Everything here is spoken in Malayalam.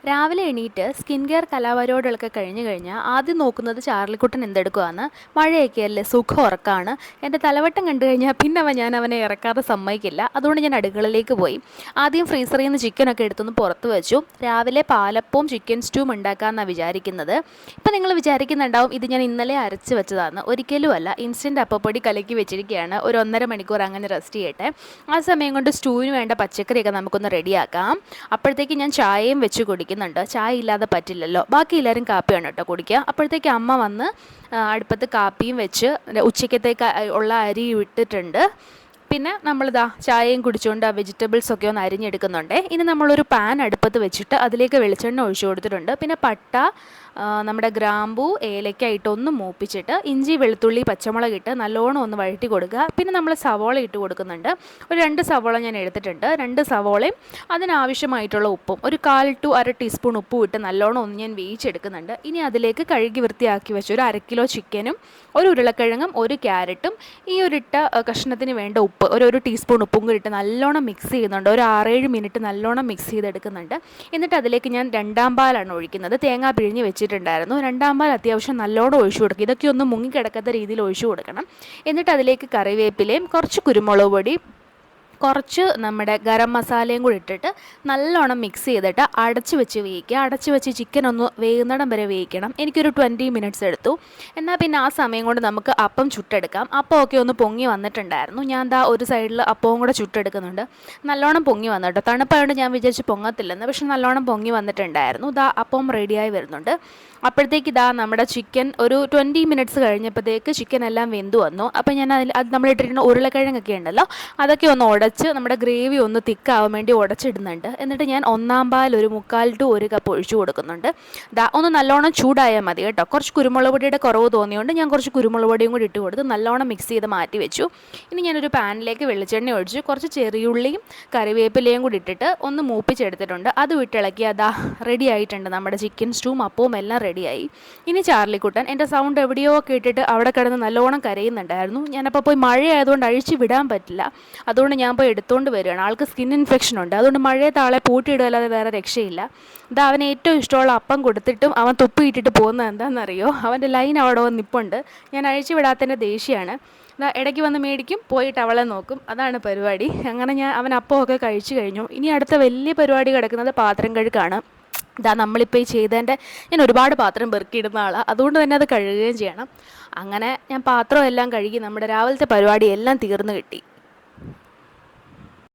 രാവിലെ എണീറ്റ് സ്കിൻ കെയർ കലാപരിപാടികളൊക്കെ കഴിഞ്ഞ് കഴിഞ്ഞാൽ ആദ്യം നോക്കുന്നത് ചാർലിക്കുട്ടൻ എന്തെടുക്കുവാന്ന്. മഴയൊക്കെയല്ലേ, സുഖം ഉറക്കാണ്. എൻ്റെ തലവട്ടം കണ്ടു കഴിഞ്ഞാൽ പിന്നെ ഞാൻ അവനെ ഇറക്കാതെ സമ്മതിക്കില്ല. അതുകൊണ്ട് ഞാൻ അടുക്കളയിലേക്ക് പോയി. ആദ്യം ഫ്രീസറിൽ നിന്ന് ചിക്കനൊക്കെ എടുത്തൊന്ന് പുറത്ത് വെച്ചു. രാവിലെ പാലപ്പവും ചിക്കൻ സ്റ്റൂവും ഉണ്ടാക്കാമെന്നാണ് വിചാരിക്കുന്നത്. ഇപ്പം നിങ്ങൾ വിചാരിക്കുന്നുണ്ടാവും ഇത് ഞാൻ ഇന്നലെ അരച്ച് വെച്ചതാണ്. ഒരിക്കലുമല്ല, ഇൻസ്റ്റൻറ്റ് അപ്പപ്പൊടി കലക്കി വെച്ചിരിക്കുകയാണ്. ഒരു 1.5 മണിക്കൂർ അങ്ങനെ റെസ്റ്റ് ചെയ്യട്ടെ. ആ സമയം കൊണ്ട് സ്റ്റൂവിന് വേണ്ട പച്ചക്കറിയൊക്കെ നമുക്കൊന്ന് റെഡിയാക്കാം. അപ്പോഴത്തേക്ക് ഞാൻ ചായയും വെച്ച് കുടിക്കുന്നുണ്ട്. ചായ ഇല്ലാതെ പറ്റില്ലല്ലോ. ബാക്കി എല്ലാവരും കാപ്പിയാണ് കേട്ടോ കുടിക്കുക. അപ്പോഴത്തേക്ക് അമ്മ വന്ന് അടുപ്പത്ത് കാപ്പിയും വെച്ച് ഉച്ചക്കത്തേക്ക് ഉള്ള അരി ഇട്ടിട്ടുണ്ട്. പിന്നെ നമ്മളിതാ ചായയും കുടിച്ചുകൊണ്ട് ആ വെജിറ്റബിൾസൊക്കെ ഒന്ന് അരിഞ്ഞെടുക്കുന്നുണ്ട്. ഇനി നമ്മളൊരു പാൻ അടുപ്പത്ത് വെച്ചിട്ട് അതിലേക്ക് വെളിച്ചെണ്ണ ഒഴിച്ചു കൊടുത്തിട്ടുണ്ട്. പിന്നെ പട്ട, നമ്മുടെ ഗ്രാമ്പൂ, ഏലക്ക ഇട്ടൊന്ന് മൂപ്പിച്ചിട്ട് ഇഞ്ചി, വെളുത്തുള്ളി, പച്ചമുളക് ഇട്ട് നല്ലോണം ഒന്ന് വഴറ്റി കൊടുക്കുക. പിന്നെ നമ്മൾ സവോള ഇട്ട് കൊടുക്കുന്നുണ്ട്. ഒരു 2 സവോള ഞാൻ എടുത്തിട്ടുണ്ട്. 2 സവോളയും അതിനാവശ്യമായിട്ടുള്ള ഉപ്പും ഒരു 1/4 to 1/2 ടീസ്പൂൺ ഉപ്പും ഇട്ട് നല്ലോണം ഒന്ന് ഞാൻ വേവിച്ചെടുക്കുന്നുണ്ട്. ഇനി അതിലേക്ക് കഴുകി വൃത്തിയാക്കി വെച്ച ഒരു 1/2 കിലോ ചിക്കനും ഒരു ഉരുളക്കിഴങ്ങും ഒരു ക്യാരറ്റും ഈ ഒരിട്ട കഷ്ണത്തിന് വേണ്ട ഉപ്പ് ഒരു ടീസ്പൂൺ ഉപ്പും കൂടി ഇട്ട് നല്ലോണം മിക്സ് ചെയ്യുന്നുണ്ട്. ഒരു 6-7 മിനിറ്റ് നല്ലോണം മിക്സ് ചെയ്തെടുക്കുന്നുണ്ട്. എന്നിട്ട് അതിലേക്ക് ഞാൻ 2ാം പാലാണ് ഒഴിക്കുന്നത്. തേങ്ങ പിഴിഞ്ഞ് വെച്ചിട്ടുണ്ടായിരുന്നു. 2ാം പാൽ അത്യാവശ്യം നല്ലോണം ഒഴിച്ചു കൊടുക്കുക. ഇതൊക്കെ ഒന്ന് മുങ്ങിക്കിടക്കാത്ത രീതിയിൽ ഒഴിച്ചു കൊടുക്കണം. എന്നിട്ട് അതിലേക്ക് കറിവേപ്പിലയും കുറച്ച് കുരുമുളക് പൊടി, കുറച്ച് നമ്മുടെ ഗരം മസാലയും കൂടി ഇട്ടിട്ട് നല്ലോണം മിക്സ് ചെയ്തിട്ട് അടച്ച് വെച്ച് വേവിക്കുക. അടച്ച് വെച്ച് ചിക്കൻ ഒന്ന് വേകുന്നിടം വരെ വേവിക്കണം. എനിക്കൊരു 20 മിനിറ്റ്സ് എടുത്തു. എന്നാൽ പിന്നെ ആ സമയം കൊണ്ട് നമുക്ക് അപ്പം ചുട്ടെടുക്കാം. അപ്പമൊക്കെ ഒന്ന് പൊങ്ങി വന്നിട്ടുണ്ടായിരുന്നു. ഞാൻ ദാ ഒരു സൈഡിൽ അപ്പവും കൂടെ ചുട്ടെടുക്കുന്നുണ്ട്. നല്ലോണം പൊങ്ങി വന്നു കേട്ടോ. തണുപ്പായതുകൊണ്ട് ഞാൻ വിചാരിച്ച് പൊങ്ങത്തില്ലെന്ന്, പക്ഷെ നല്ലോണം പൊങ്ങി വന്നിട്ടുണ്ടായിരുന്നു. ദാ അപ്പം റെഡിയായി വരുന്നുണ്ട്. അപ്പോഴത്തേക്ക് ഇതാ നമ്മുടെ ചിക്കൻ ഒരു 20 മിനിറ്റ്സ് കഴിഞ്ഞപ്പോഴത്തേക്ക് ചിക്കൻ എല്ലാം വെന്ത് വന്നു. അപ്പോൾ ഞാൻ അത് നമ്മളിട്ടിരുന്ന ഉരുളക്കിഴങ്ങൊക്കെ ഉണ്ടല്ലോ, അതൊക്കെ ഒന്ന് ഉടച്ച് നമ്മുടെ ഗ്രേവി ഒന്ന് തിക്കാവാൻ വേണ്ടി ഉടച്ചിടുന്നുണ്ട്. എന്നിട്ട് ഞാൻ 1ാം പാൽ ഒരു 1/4 to 1 കപ്പ് ഒഴിച്ചു കൊടുക്കുന്നുണ്ട്. ഒന്ന് നല്ലോണം ചൂടായാൽ മതി കേട്ടോ. കുറച്ച് കുരുമുളക് പൊടിയുടെ കുറവ് തോന്നിയുകൊണ്ട് ഞാൻ കുറച്ച് കുരുമുളക് പൊടിയും കൂടി ഇട്ട് കൊടുത്ത് നല്ലോണം മിക്സ് ചെയ്ത് മാറ്റി വെച്ചു. ഇനി ഞാനൊരു പാനിലേക്ക് വെളിച്ചെണ്ണ ഒഴിച്ച് കുറച്ച് ചെറിയുള്ളിയും കറിവേപ്പിലയും കൂടി ഇട്ടിട്ട് ഒന്ന് മൂപ്പിച്ചെടുത്തിട്ടുണ്ട്. അത് വിട്ടിളക്കി അതാ റെഡി ആയിട്ടുണ്ട്. നമ്മുടെ ചിക്കൻ സ്റ്റൂവും അപ്പവും എല്ലാം റെഡിയായി. ഇനി ചാർലിക്കുട്ടൻ എൻ്റെ സൗണ്ട് എവിടെയോ കേട്ടിട്ട് അവിടെ കിടന്ന് നല്ലോണം കരയുന്നുണ്ടായിരുന്നു. ഞാനപ്പോൾ പോയി മഴയായതുകൊണ്ട് അഴിച്ചു വിടാൻ പറ്റില്ല. അതുകൊണ്ട് ഞാൻ പോയി എടുത്തുകൊണ്ട് വരികയാണ്. ആൾക്ക് സ്കിൻ ഇൻഫെക്ഷൻ ഉണ്ട്. അതുകൊണ്ട് മഴയത്ത് ആളെ പൂട്ടിയിടുകയല്ലാതെ വേറെ രക്ഷയില്ല. ഇത് അവന് ഏറ്റവും ഇഷ്ടമുള്ള അപ്പം കൊടുത്തിട്ടും അവൻ തുപ്പിയിട്ടിട്ട് പോകുന്നത് എന്താണെന്നറിയോ? അവൻ്റെ ലൈൻ അവിടെ വന്ന് നിൽപ്പുണ്ട്. ഞാൻ അഴിച്ചു വിടാത്തതിൻ്റെ ദേഷ്യമാണ്. ഇടയ്ക്ക് വന്ന് മേടിക്കും, പോയിട്ട് അവളെ നോക്കും. അതാണ് പരിപാടി. അങ്ങനെ അവൻ അപ്പമൊക്കെ കഴിച്ചു കഴിഞ്ഞു. ഇനി അടുത്ത വലിയ പരിപാടി കിടക്കുന്നത് പാത്രം കഴുകാണ്. നമ്മളിപ്പോൾ ഈ ചെയ്തതിൻ്റെ ഞാൻ ഒരുപാട് പാത്രം പെറുക്കിയിടുന്ന ആളാണ്. അതുകൊണ്ട് തന്നെ അത് കഴുകുകയും ചെയ്യണം. അങ്ങനെ ഞാൻ പാത്രം എല്ലാം കഴുകി നമ്മുടെ രാവിലത്തെ പരിപാടി എല്ലാം തീർന്നു കിട്ടി.